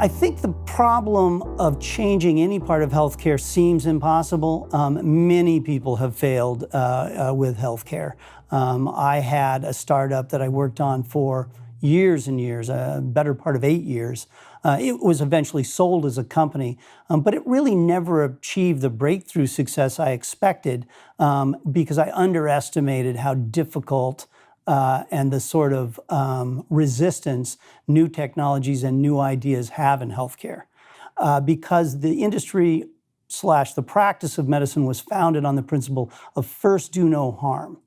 I think the problem of changing any part of healthcare seems impossible. Many people have failed with healthcare. I had a startup that I worked on for years and years, a better part of 8 years. It was eventually sold as a company, but it really never achieved the breakthrough success I expected because I underestimated how difficult and the sort of resistance new technologies and new ideas have in healthcare. Because the industry / the practice of medicine was founded on the principle of first do no harm,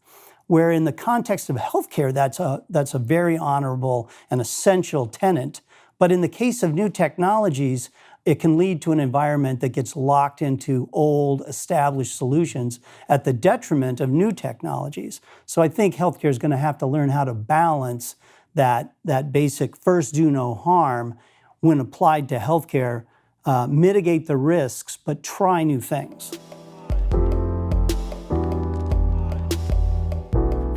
where in the context of healthcare, that's a very honorable and essential tenet. But in the case of new technologies, it can lead to an environment that gets locked into old, established solutions at the detriment of new technologies. So I think healthcare is going to have to learn how to balance that basic first do no harm when applied to healthcare, mitigate the risks, but try new things.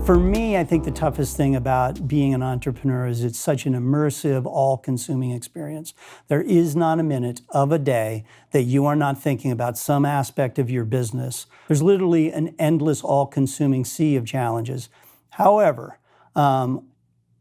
For me, I think the toughest thing about being an entrepreneur is it's such an immersive, all-consuming experience. There is not a minute of a day that you are not thinking about some aspect of your business. There's literally an endless, all-consuming sea of challenges. However,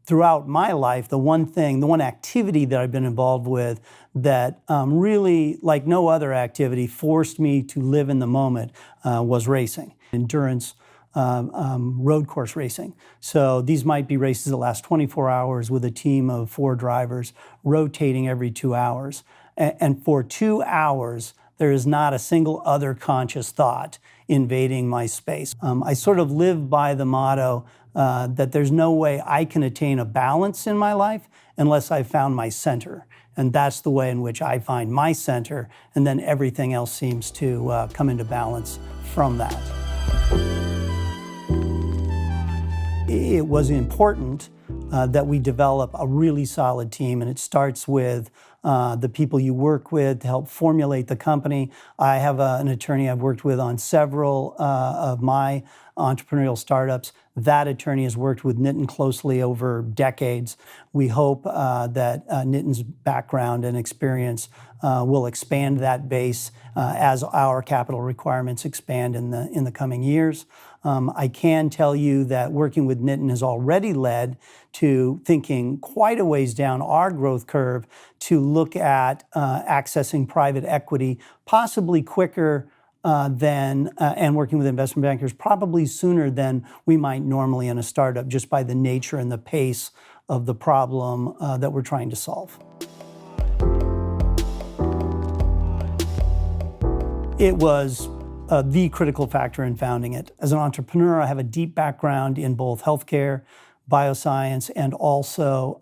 throughout my life, the one activity that I've been involved with that really, like no other activity, forced me to live in the moment was racing, endurance, road course racing. So these might be races that last 24 hours with a team of 4 drivers rotating every 2 hours. And for 2 hours, there is not a single other conscious thought invading my space. I sort of live by the motto that there's no way I can attain a balance in my life unless I found my center. And that's the way in which I find my center, and then everything else seems to come into balance from that. It was important that we develop a really solid team, and it starts with the people you work with to help formulate the company. I have an attorney I've worked with on several of my entrepreneurial startups. That attorney has worked with Nitin closely over decades. We hope that Nitin's background and experience will expand that base as our capital requirements expand in the coming years. I can tell you that working with Nitin has already led to thinking quite a ways down our growth curve to look at accessing private equity, possibly quicker and working with investment bankers probably sooner than we might normally in a startup, just by the nature and the pace of the problem that we're trying to solve. It was the critical factor in founding it. As an entrepreneur, I have a deep background in both healthcare, bioscience, and also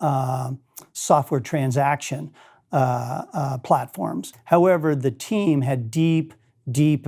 software transaction platforms. However, the team had deep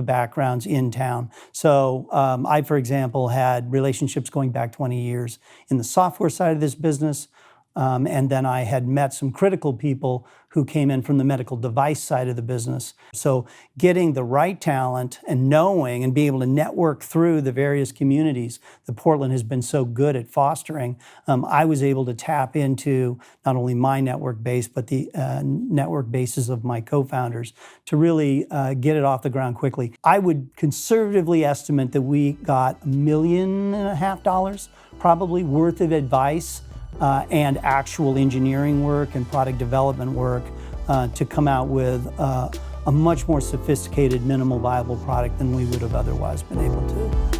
backgrounds in town. So I, for example, had relationships going back 20 years in the software side of this business. And then I had met some critical people who came in from the medical device side of the business. So getting the right talent and knowing and being able to network through the various communities that Portland has been so good at fostering, I was able to tap into not only my network base, but the network bases of my co-founders to really get it off the ground quickly. I would conservatively estimate that we got $1.5 million probably worth of advice and actual engineering work and product development work to come out with a much more sophisticated, minimal viable product than we would have otherwise been able to.